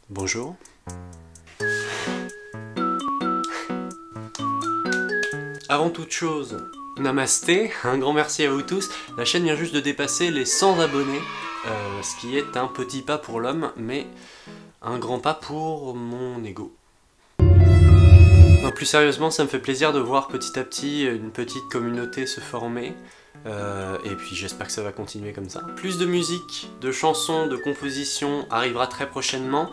Bonjour. Avant toute chose, namasté, un grand merci à vous tous. La chaîne vient juste de dépasser les 100 abonnés, ce qui est un petit pas pour l'homme, mais un grand pas pour mon ego. Non, plus sérieusement, ça me fait plaisir de voir petit à petit une petite communauté se former. Et puis j'espère que ça va continuer comme ça. Plus de musique, de chansons, de compositions arrivera très prochainement.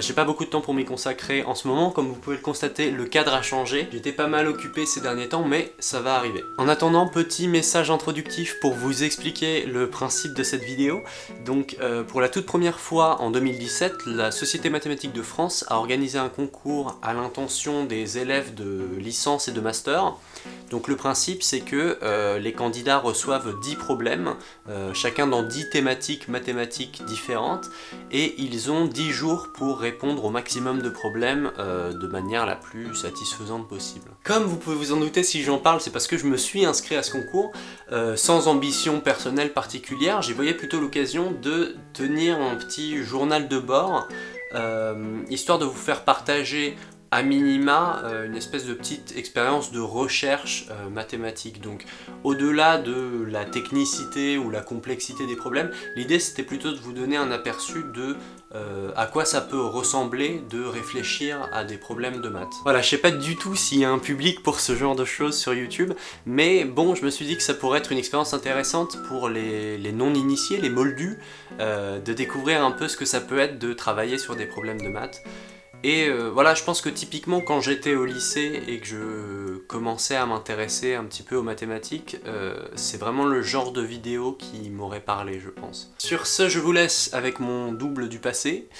J'ai pas beaucoup de temps pour m'y consacrer en ce moment, comme vous pouvez le constater, le cadre a changé. J'étais pas mal occupé ces derniers temps, mais ça va arriver. En attendant, petit message introductif pour vous expliquer le principe de cette vidéo. Donc pour la toute première fois en 2017, la Société mathématique de France a organisé un concours à l'intention des élèves de licence et de master. Donc le principe c'est que les candidats reçoivent 10 problèmes, chacun dans 10 thématiques mathématiques différentes, et ils ont 10 jours pour répondre au maximum de problèmes de manière la plus satisfaisante possible. Comme vous pouvez vous en douter, si j'en parle, c'est parce que je me suis inscrit à ce concours sans ambition personnelle particulière. J'y voyais plutôt l'occasion de tenir un petit journal de bord, histoire de vous faire partager à minima une espèce de petite expérience de recherche mathématique. Donc au-delà de la technicité ou la complexité des problèmes, l'idée c'était plutôt de vous donner un aperçu de à quoi ça peut ressembler de réfléchir à des problèmes de maths. Voilà, je sais pas du tout s'il y a un public pour ce genre de choses sur YouTube, mais bon, je me suis dit que ça pourrait être une expérience intéressante pour les non-initiés, les moldus, de découvrir un peu ce que ça peut être de travailler sur des problèmes de maths. Et voilà, je pense que typiquement quand j'étais au lycée et que je commençais à m'intéresser un petit peu aux mathématiques, c'est vraiment le genre de vidéo qui m'aurait parlé, je pense. Sur ce, je vous laisse avec mon double du passé,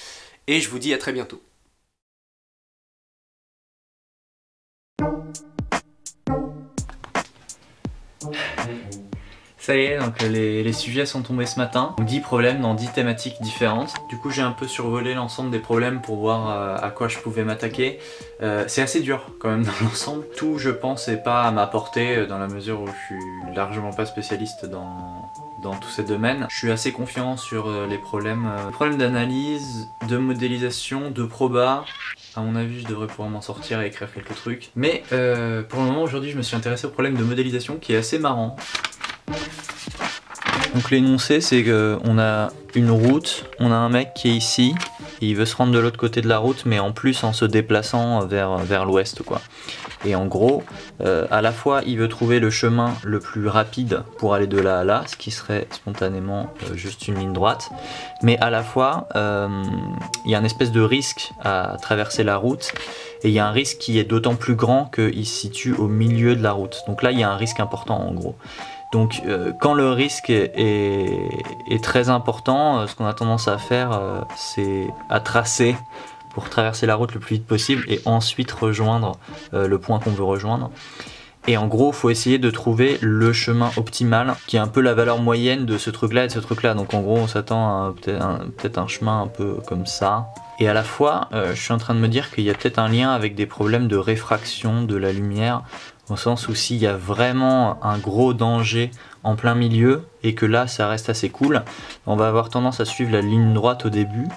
et je vous dis à très bientôt. Ça y est, donc les sujets sont tombés ce matin. 10 problèmes dans 10 thématiques différentes. Du coup j'ai un peu survolé l'ensemble des problèmes pour voir à quoi je pouvais m'attaquer. C'est assez dur quand même dans l'ensemble. Tout je pense n'est pas à ma portée dans la mesure où je suis largement pas spécialiste dans tous ces domaines. Je suis assez confiant sur les problèmes d'analyse, de modélisation, de proba. À mon avis, je devrais pouvoir m'en sortir et écrire quelques trucs. Mais pour le moment, aujourd'hui, je me suis intéressé au problème de modélisation qui est assez marrant. Donc l'énoncé c'est qu'on a une route, on a un mec qui est ici, et il veut se rendre de l'autre côté de la route mais en plus en se déplaçant vers l'ouest quoi. Et en gros, à la fois il veut trouver le chemin le plus rapide pour aller de là à là, ce qui serait spontanément juste une ligne droite, mais à la fois il y a une espèce de risque à traverser la route, et il y a un risque qui est d'autant plus grand qu'il se situe au milieu de la route. Donc là il y a un risque important en gros. Donc quand le risque est très important, ce qu'on a tendance à faire, c'est à tracer pour traverser la route le plus vite possible et ensuite rejoindre le point qu'on veut rejoindre. Et en gros, il faut essayer de trouver le chemin optimal, qui est un peu la valeur moyenne de ce truc-là et de ce truc-là. Donc en gros, on s'attend à peut-être un chemin un peu comme ça. Et à la fois, je suis en train de me dire qu'il y a peut-être un lien avec des problèmes de réfraction de la lumière, au sens où s'il y a vraiment un gros danger en plein milieu et que là ça reste assez cool, on va avoir tendance à suivre la ligne droite au début.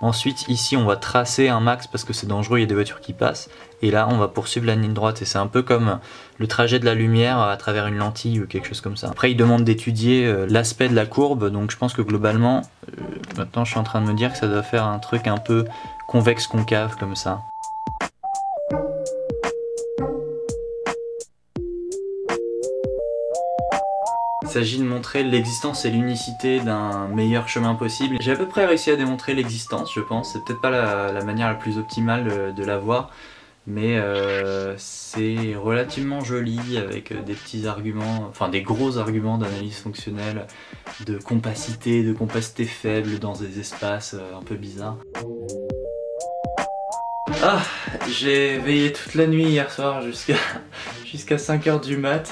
Ensuite ici on va tracer un max parce que c'est dangereux, il y a des voitures qui passent, et là on va poursuivre la ligne droite, et c'est un peu comme le trajet de la lumière à travers une lentille ou quelque chose comme ça. Après il demande d'étudier l'aspect de la courbe, donc je pense que globalement, maintenant je suis en train de me dire que ça doit faire un truc un peu convexe-concave comme ça. Il s'agit de montrer l'existence et l'unicité d'un meilleur chemin possible. J'ai à peu près réussi à démontrer l'existence, je pense. C'est peut-être pas la manière la plus optimale de la voir, mais c'est relativement joli avec des petits arguments, enfin des gros arguments d'analyse fonctionnelle, de compacité faible dans des espaces un peu bizarres. Ah, j'ai veillé toute la nuit hier soir jusqu'à 5 h du mat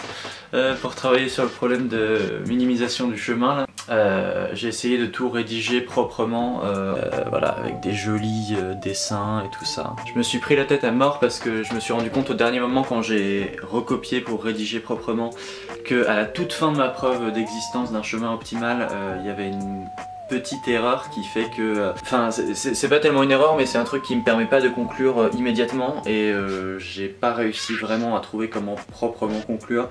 pour travailler sur le problème de minimisation du chemin. J'ai essayé de tout rédiger proprement, voilà, avec des jolis dessins et tout ça. Je me suis pris la tête à mort parce que je me suis rendu compte au dernier moment quand j'ai recopié pour rédiger proprement que à la toute fin de ma preuve d'existence d'un chemin optimal, il y avait petite erreur qui fait que... Enfin, c'est pas tellement une erreur, mais c'est un truc qui me permet pas de conclure immédiatement et j'ai pas réussi vraiment à trouver comment proprement conclure.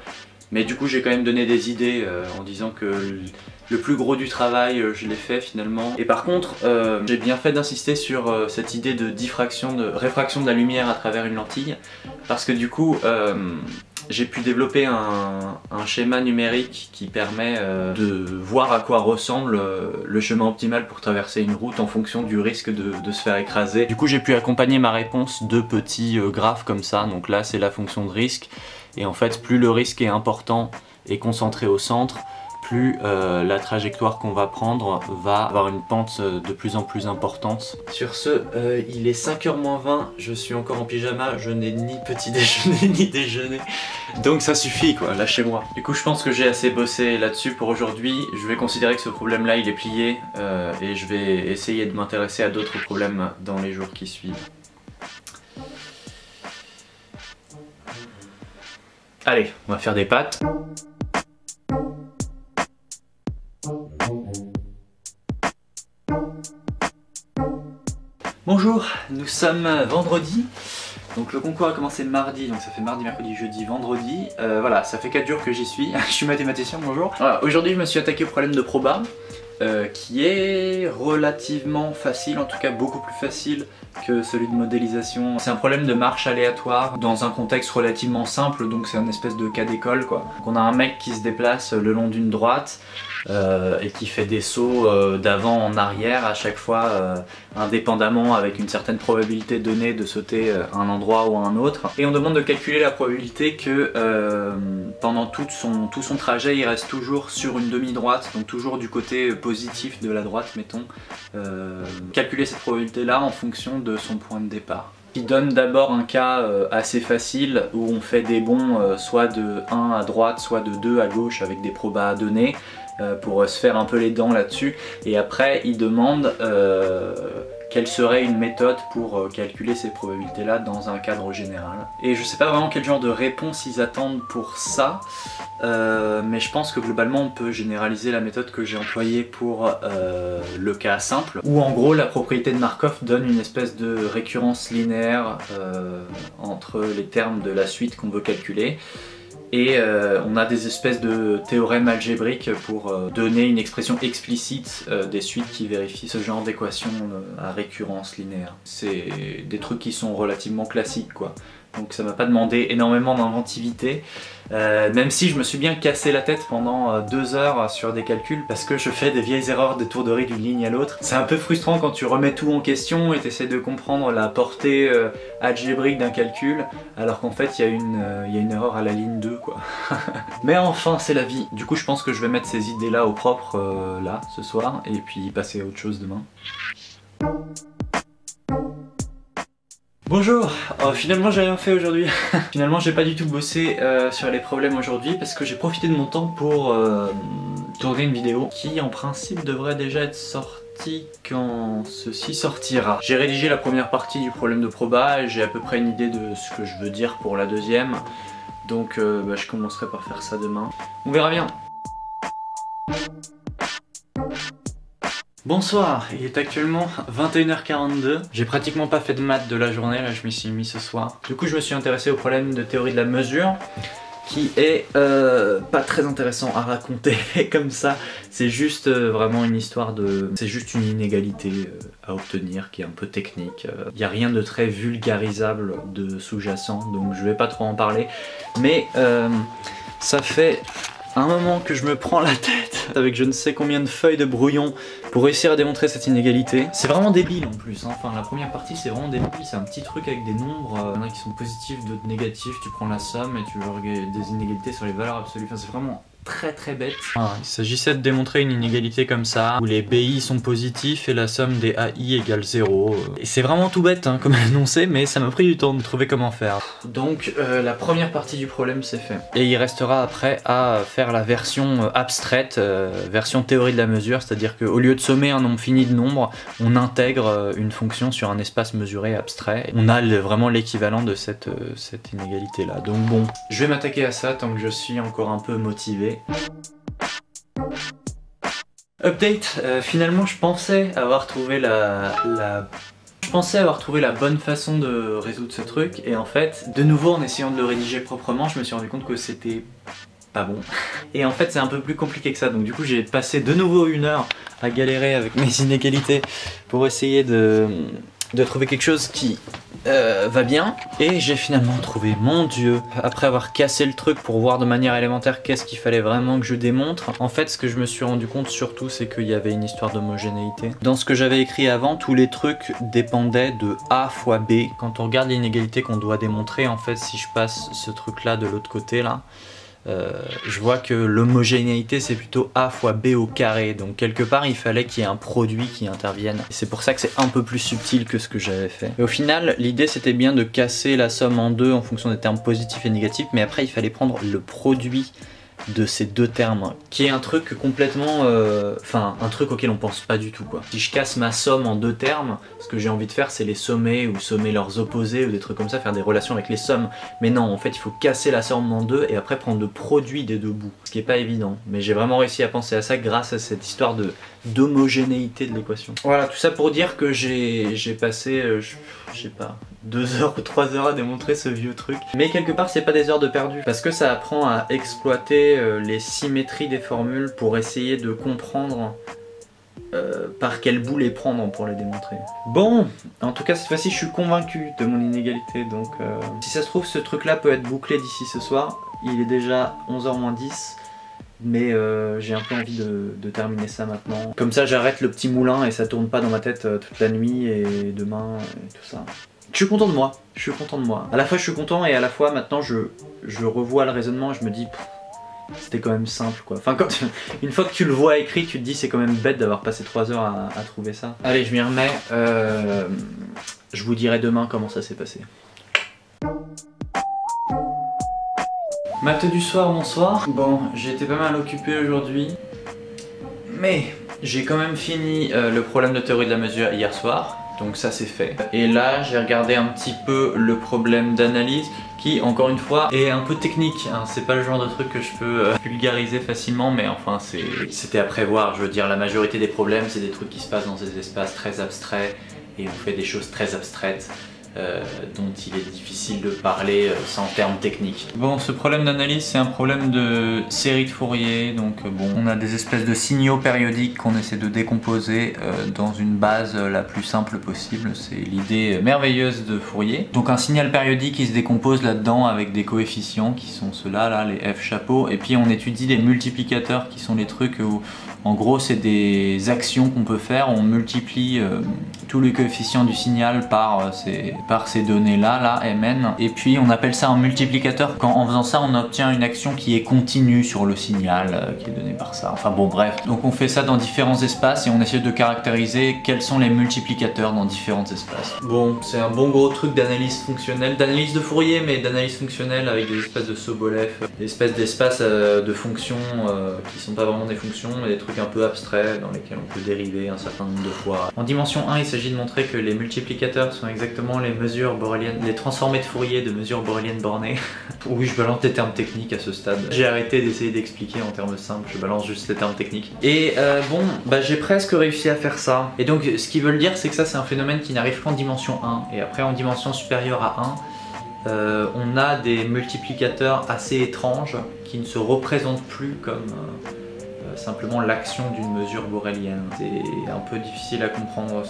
Mais du coup j'ai quand même donné des idées en disant que le plus gros du travail je l'ai fait finalement. Et par contre j'ai bien fait d'insister sur cette idée de diffraction, de réfraction de la lumière à travers une lentille, parce que du coup j'ai pu développer un schéma numérique qui permet de voir à quoi ressemble le chemin optimal pour traverser une route en fonction du risque de se faire écraser. Du coup j'ai pu accompagner ma réponse de petits graphes comme ça, donc là c'est la fonction de risque. Et en fait, plus le risque est important et concentré au centre, plus la trajectoire qu'on va prendre va avoir une pente de plus en plus importante. Sur ce, il est 5h-20, je suis encore en pyjama, je n'ai ni petit déjeuner ni déjeuner. Donc ça suffit quoi, lâchez-moi. Du coup je pense que j'ai assez bossé là-dessus pour aujourd'hui. Je vais considérer que ce problème-là il est plié et je vais essayer de m'intéresser à d'autres problèmes dans les jours qui suivent. Allez, on va faire des pâtes. Bonjour, nous sommes vendredi. Donc le concours a commencé mardi, donc ça fait mardi, mercredi, jeudi, vendredi. Voilà, ça fait 4 jours que j'y suis. Je suis mathématicien, bonjour. Voilà, aujourd'hui je me suis attaqué au problème de proba. Qui est relativement facile, en tout cas beaucoup plus facile que celui de modélisation. C'est un problème de marche aléatoire dans un contexte relativement simple, donc c'est un espèce de cas d'école quoi. Donc on a un mec qui se déplace le long d'une droite et qui fait des sauts d'avant en arrière à chaque fois indépendamment avec une certaine probabilité donnée de sauter à un endroit ou à un autre. Et on demande de calculer la probabilité que pendant tout son trajet il reste toujours sur une demi-droite, donc toujours du côté positif de la droite mettons. Calculer cette probabilité là en fonction de son point de départ. Qui donne d'abord un cas assez facile où on fait des bonds soit de 1 à droite soit de 2 à gauche avec des probas à donner pour se faire un peu les dents là-dessus. Et après il demande quelle serait une méthode pour calculer ces probabilités là dans un cadre général. Et je sais pas vraiment quel genre de réponse ils attendent pour ça, mais je pense que globalement on peut généraliser la méthode que j'ai employée pour le cas simple, où en gros la propriété de Markov donne une espèce de récurrence linéaire entre les termes de la suite qu'on veut calculer. Et on a des espèces de théorèmes algébriques pour donner une expression explicite des suites qui vérifient ce genre d'équation à récurrence linéaire. C'est des trucs qui sont relativement classiques quoi. Donc ça m'a pas demandé énormément d'inventivité, même si je me suis bien cassé la tête pendant 2 heures sur des calculs parce que je fais des vieilles erreurs de tourderie d'une ligne à l'autre. C'est un peu frustrant quand tu remets tout en question et tu essaies de comprendre la portée algébrique d'un calcul alors qu'en fait il y a une erreur à la ligne 2 quoi. Mais enfin c'est la vie. Du coup je pense que je vais mettre ces idées là au propre là ce soir et puis passer à autre chose demain. Bonjour, finalement j'ai rien fait aujourd'hui. Finalement j'ai pas du tout bossé sur les problèmes aujourd'hui parce que j'ai profité de mon temps pour tourner une vidéo qui en principe devrait déjà être sortie quand ceci sortira. J'ai rédigé la première partie du problème de proba et j'ai à peu près une idée de ce que je veux dire pour la deuxième. Donc je commencerai par faire ça demain. On verra bien. Bonsoir, il est actuellement 21h42. J'ai pratiquement pas fait de maths de la journée, là je m'y suis mis ce soir. Du coup je me suis intéressé au problème de théorie de la mesure qui est pas très intéressant à raconter comme ça. C'est juste vraiment une histoire de... C'est juste une inégalité à obtenir qui est un peu technique. Il n'y a rien de très vulgarisable de sous-jacent, donc je vais pas trop en parler. Mais ça fait un moment que je me prends la tête avec je ne sais combien de feuilles de brouillon pour réussir à démontrer cette inégalité. C'est vraiment débile en plus, hein. Enfin la première partie c'est vraiment débile, c'est un petit truc avec des nombres, il y en a qui sont positifs, d'autres négatifs, tu prends la somme et tu regardes des inégalités sur les valeurs absolues, enfin c'est vraiment très bête. Il s'agissait de démontrer une inégalité comme ça, où les BI sont positifs et la somme des AI égale 0. Et c'est vraiment tout bête hein, comme énoncé, mais ça m'a pris du temps de trouver comment faire. Donc la première partie du problème c'est fait. Et il restera après à faire la version abstraite, version théorie de la mesure, c'est-à-dire qu'au lieu de sommer un nombre fini de nombres, on intègre une fonction sur un espace mesuré abstrait. On a vraiment l'équivalent de cette inégalité là. Donc bon, je vais m'attaquer à ça tant que je suis encore un peu motivé. Update, finalement je pensais avoir trouvé la bonne façon de résoudre ce truc et en fait, de nouveau en essayant de le rédiger proprement, je me suis rendu compte que c'était pas bon. Et en fait c'est un peu plus compliqué que ça, donc du coup j'ai passé de nouveau 1 heure à galérer avec mes inégalités pour essayer de trouver quelque chose qui va bien. Et j'ai finalement trouvé, mon dieu, après avoir cassé le truc pour voir de manière élémentaire qu'est-ce qu'il fallait vraiment que je démontre. En fait ce que je me suis rendu compte surtout c'est qu'il y avait une histoire d'homogénéité. Dans ce que j'avais écrit avant, tous les trucs dépendaient de A fois B. Quand on regarde l'inégalité qu'on doit démontrer, en fait si je passe ce truc là de l'autre côté là, je vois que l'homogénéité c'est plutôt A fois B au carré, donc quelque part il fallait qu'il y ait un produit qui intervienne. C'est pour ça que c'est un peu plus subtil que ce que j'avais fait. Et au final l'idée c'était bien de casser la somme en deux en fonction des termes positifs et négatifs, mais après il fallait prendre le produit de ces deux termes, qui est un truc complètement, enfin un truc auquel on pense pas du tout quoi. Si je casse ma somme en deux termes, ce que j'ai envie de faire c'est les sommer ou sommer leurs opposés ou des trucs comme ça, faire des relations avec les sommes. Mais non, en fait il faut casser la somme en deux et après prendre le produit des deux bouts, ce qui est pas évident. Mais j'ai vraiment réussi à penser à ça grâce à cette histoire d'homogénéité de l'équation. Voilà, tout ça pour dire que j'ai passé, je sais pas, 2 heures ou 3 heures à démontrer ce vieux truc. Mais quelque part c'est pas des heures de perdu, parce que ça apprend à exploiter les symétries des formules pour essayer de comprendre par quel bout les prendre pour les démontrer. Bon, en tout cas cette fois-ci je suis convaincu de mon inégalité, donc si ça se trouve ce truc là peut être bouclé d'ici ce soir. Il est déjà 11h moins 10. Mais j'ai un peu envie de terminer ça maintenant. Comme ça j'arrête le petit moulin et ça tourne pas dans ma tête toute la nuit et demain et tout ça. Je suis content de moi, je suis content de moi. À la fois je suis content et à la fois maintenant je revois le raisonnement et je me dis c'était quand même simple quoi. Enfin une fois que tu le vois écrit tu te dis c'est quand même bête d'avoir passé 3 heures à trouver ça. Allez je m'y remets, je vous dirai demain comment ça s'est passé. Maths du soir, bonsoir. Bon, j'ai été pas mal occupé aujourd'hui, mais j'ai quand même fini le problème de théorie de la mesure hier soir, donc ça c'est fait. Et là, j'ai regardé un petit peu le problème d'analyse, qui, encore une fois, est un peu technique, hein. C'est pas le genre de truc que je peux vulgariser facilement, mais enfin, c'était à prévoir. Je veux dire, la majorité des problèmes, c'est des trucs qui se passent dans des espaces très abstraits, et on fait des choses très abstraites. Dont il est difficile de parler sans termes techniques. Bon, ce problème d'analyse, c'est un problème de série de Fourier, donc bon, on a des espèces de signaux périodiques qu'on essaie de décomposer dans une base la plus simple possible. C'est l'idée merveilleuse de Fourier. Donc un signal périodique qui se décompose là-dedans avec des coefficients qui sont ceux-là, là, les F chapeaux, et puis on étudie les multiplicateurs qui sont les trucs où en gros c'est des actions qu'on peut faire, on multiplie tous les coefficients du signal par ces données là, Mn, et puis on appelle ça un multiplicateur quand en faisant ça on obtient une action qui est continue sur le signal qui est donné par ça, enfin bon bref. Donc on fait ça dans différents espaces et on essaie de caractériser quels sont les multiplicateurs dans différents espaces. Bon, c'est un bon gros truc d'analyse fonctionnelle, d'analyse de Fourier mais d'analyse fonctionnelle avec des espèces de Sobolev, des espèces d'espaces de fonctions qui sont pas vraiment des fonctions mais des trucs un peu abstraits dans lesquels on peut dériver un certain nombre de fois. En dimension 1 il s'agit de montrer que les multiplicateurs sont exactement les mesures boréliennes, les transformés de Fourier de mesures boréliennes bornées. Oui, je balance des termes techniques à ce stade. J'ai arrêté d'essayer d'expliquer en termes simples, je balance juste les termes techniques. Et bon, bah j'ai presque réussi à faire ça. Et donc ce qu'ils veulent dire c'est que ça c'est un phénomène qui n'arrive qu'en dimension 1. Et après en dimension supérieure à 1, on a des multiplicateurs assez étranges qui ne se représentent plus comme simplement l'action d'une mesure borélienne. C'est un peu difficile à comprendre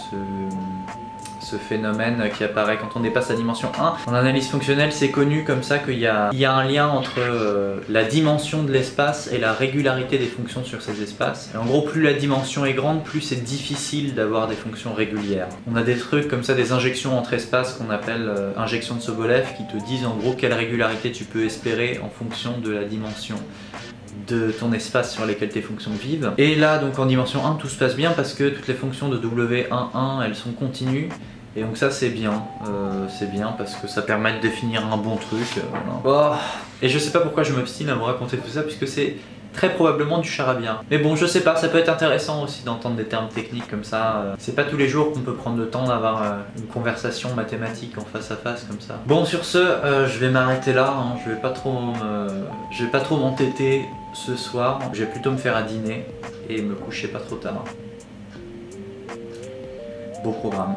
ce phénomène qui apparaît quand on dépasse la dimension 1. En analyse fonctionnelle, c'est connu comme ça qu'il y a un lien entre la dimension de l'espace et la régularité des fonctions sur ces espaces. Et en gros, plus la dimension est grande, plus c'est difficile d'avoir des fonctions régulières. On a des trucs comme ça, des injections entre espaces qu'on appelle injections de Sobolev qui te disent en gros quelle régularité tu peux espérer en fonction de la dimension de ton espace sur lesquels tes fonctions vivent. Et là, donc en dimension 1, tout se passe bien parce que toutes les fonctions de W11, elles sont continues. Et donc ça c'est bien parce que ça permet de définir un bon truc. Voilà. Oh. Et je sais pas pourquoi je m'obstine à vous raconter tout ça puisque c'est très probablement du charabia. Mais bon, je sais pas, ça peut être intéressant aussi d'entendre des termes techniques comme ça. C'est pas tous les jours qu'on peut prendre le temps d'avoir une conversation mathématique en face à face comme ça. Bon, sur ce, je vais m'arrêter là, hein. Je vais pas trop m'entêter ce soir. Je vais plutôt me faire à dîner. et me coucher pas trop tard. Beau programme.